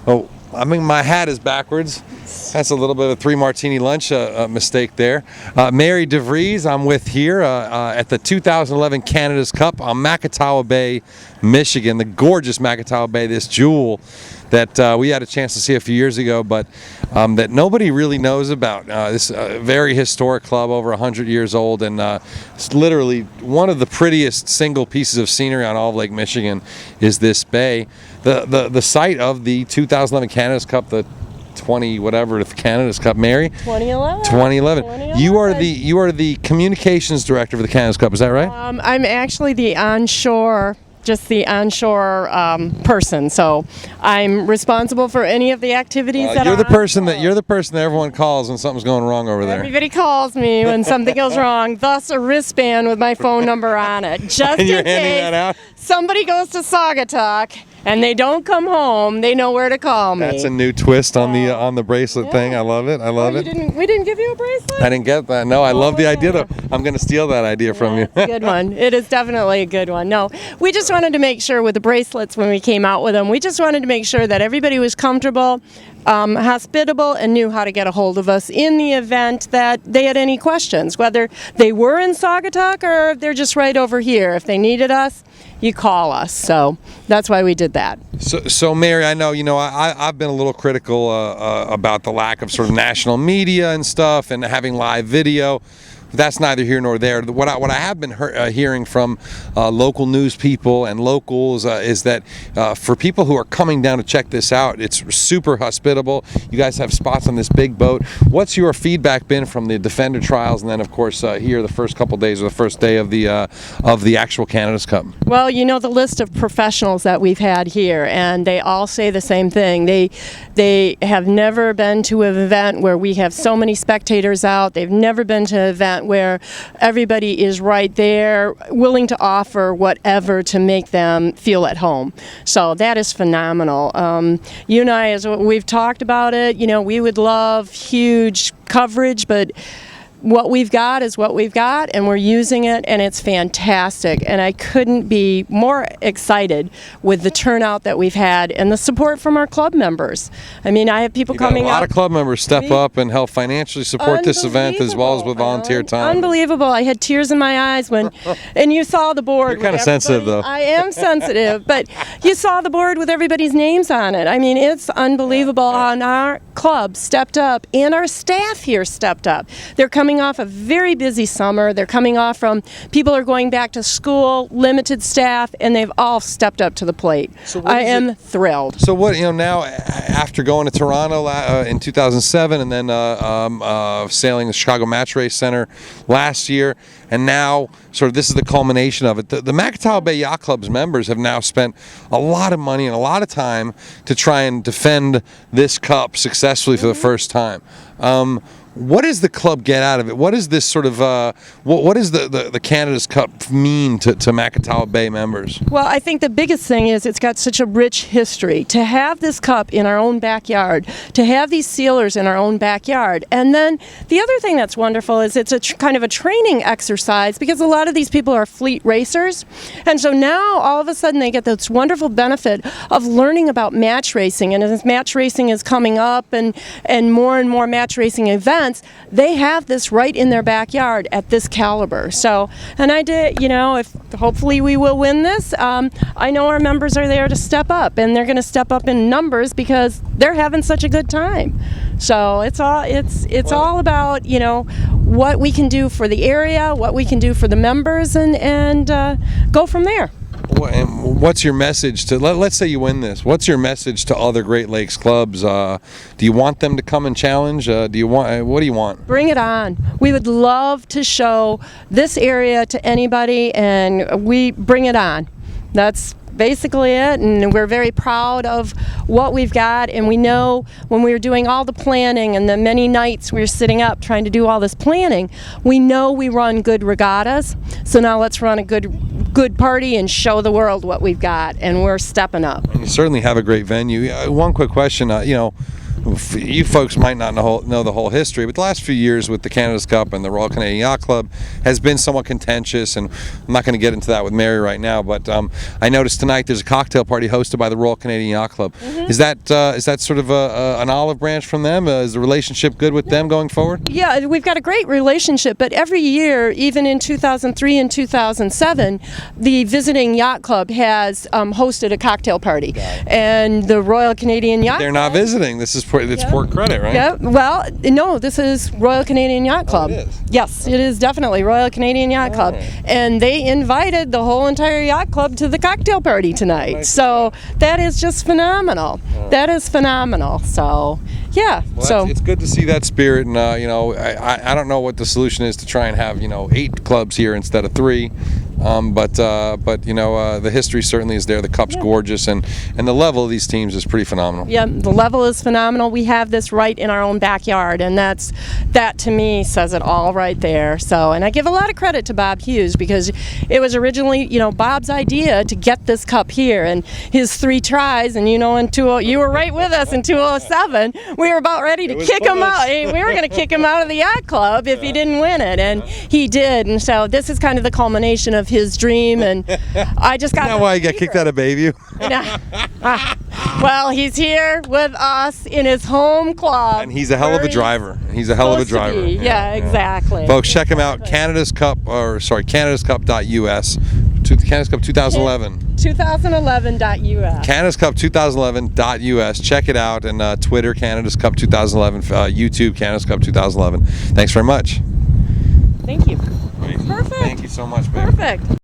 Oh, I mean, my hat is backwards. That's a little bit of a 3 martini lunch mistake there. Mary DeVries, I'm with here at the 2011 Canada's Cup on Macatawa Bay, Michigan. The gorgeous Macatawa Bay, this jewel that we had a chance to see a few years ago, but that nobody really knows about. This very historic club, over 100 years old, and it's literally one of the prettiest single pieces of scenery on all of Lake Michigan is this bay. The site of the 2011 Canada's Cup, the 20 whatever the Canada's Cup, Mary. 2011. You are the communications director for the Canada's Cup. Is that right? I'm actually the onshore person, so I'm responsible for any of the activities that you're the person that everyone calls when something's going wrong over there. Everybody calls me when something goes wrong, thus a wristband with my phone number on it, just and you're in handing case that out? Somebody goes to Saugatuck and they don't come home, they know where to call me. That's a new twist on the bracelet thing. I love it. We didn't give you a bracelet? I didn't get that. No, I love the idea though. I'm going to steal that idea from you. It's a good one. It is definitely a good one. No, we just wanted to make sure with the bracelets when we came out with them, we just wanted to make sure that everybody was comfortable, hospitable, and knew how to get a hold of us in the event that they had any questions, whether they were in Saugatuck or if they're just right over here. If they needed us, you call us. So that's why we did that. So Mary, I know, I've been a little critical about the lack of sort of national media and stuff and having live video. That's neither here nor there. What I have been hearing from local news people and locals is that for people who are coming down to check this out, it's super hospitable. You guys have spots on this big boat. What's your feedback been from the Defender trials, and then of course here the first couple days or the first day of the actual Canada's Cup? Well, the list of professionals that we've had here, and they all say the same thing. They have never been to an event where we have so many spectators out. They've never been to an event where everybody is right there, willing to offer whatever to make them feel at home. So that is phenomenal. You and I, as we've talked about it, we would love huge coverage, but what we've got is what we've got, and we're using it, and it's fantastic. And I couldn't be more excited with the turnout that we've had and the support from our club members. I mean, I have people coming up. A lot of club members step up and help financially support this event, as well as with volunteer time. Unbelievable. I had tears in my eyes when, and you saw the board. You're kind of sensitive, though. I am sensitive, but you saw the board with everybody's names on it. I mean, it's unbelievable how our club stepped up, and our staff here stepped up. They're coming off a very busy summer. They're coming off from, people are going back to school, limited staff, and they've all stepped up to the plate. So I am thrilled. So what, now after going to Toronto in 2007 and then sailing the Chicago Match Race Center last year, and now sort of this is the culmination of it. The Macatawa Bay Yacht Club's members have now spent a lot of money and a lot of time to try and defend this cup successfully for the first time. What does the club get out of it? What is this sort of, what does the Canada's Cup mean to Macatawa Bay members? Well, I think the biggest thing is it's got such a rich history. To have this cup in our own backyard, to have these sealers in our own backyard. And then the other thing that's wonderful is it's a kind of a training exercise, because a lot of these people are fleet racers. And so now all of a sudden they get this wonderful benefit of learning about match racing. And as match racing is coming up and more match racing events, they have this right in their backyard at this caliber. So, and I did, if hopefully we will win this, I know our members are there to step up, and they're going to step up in numbers because they're having such a good time. So it's all about, what we can do for the area, what we can do for the members, and go from there. What's your message to, let's say you win this, what's your message to other Great Lakes clubs? Do you want them to come and challenge? What do you want? Bring it on. We would love to show this area to anybody, and we bring it on. That's basically it, and we're very proud of what we've got, and we know when we were doing all the planning and the many nights we were sitting up trying to do all this planning, we know we run good regattas, so now let's run a good party and show the world what we've got, and we're stepping up. And you certainly have a great venue. One quick question, you folks might not know the whole history, but the last few years with the Canada's Cup and the Royal Canadian Yacht Club has been somewhat contentious, and I'm not going to get into that with Mary right now, but I noticed tonight there's a cocktail party hosted by the Royal Canadian Yacht Club. Is that sort of an olive branch from them? Is the relationship good with them going forward? Yeah, we've got a great relationship, but every year, even in 2003 and 2007, the visiting yacht club has hosted a cocktail party, and the Royal Canadian Yacht They're not visiting. This is it's Port Credit, right? Yeah, well, no, this is Royal Canadian Yacht Club. It is? Yes, it is definitely Royal Canadian Yacht Club. And they invited the whole entire yacht club to the cocktail party tonight. Nice. So that is just phenomenal. That is phenomenal. So, yeah. Well, it's good to see that spirit, and I don't know what the solution is to try and have 8 clubs here instead of 3, but the history certainly is there. The cup's gorgeous, and the level of these teams is pretty phenomenal. Yeah, the level is phenomenal. We have this right in our own backyard, and that to me says it all right there. So, and I give a lot of credit to Bob Hughes, because it was originally Bob's idea to get this cup here, and his 3 tries, and you were right with us in 2007. We were about ready to kick him out. We were going to kick him out of the yacht club if he didn't win it, and he did. And so this is kind of the culmination of his dream, and I just got. Isn't that why he got kicked out of Bayview? Well, he's here with us in his home club. And he's a hell of a driver. He's a hell of a driver. Yeah, exactly. Folks, check him out. canadascup.us. Canada's Cup 2011. 2011.us. Canada's Cup 2011.us. Check it out, and Twitter, Canada's Cup 2011, YouTube, Canada's Cup 2011. Thanks very much. Thank you. Great. Perfect. Thank you so much, babe. Perfect.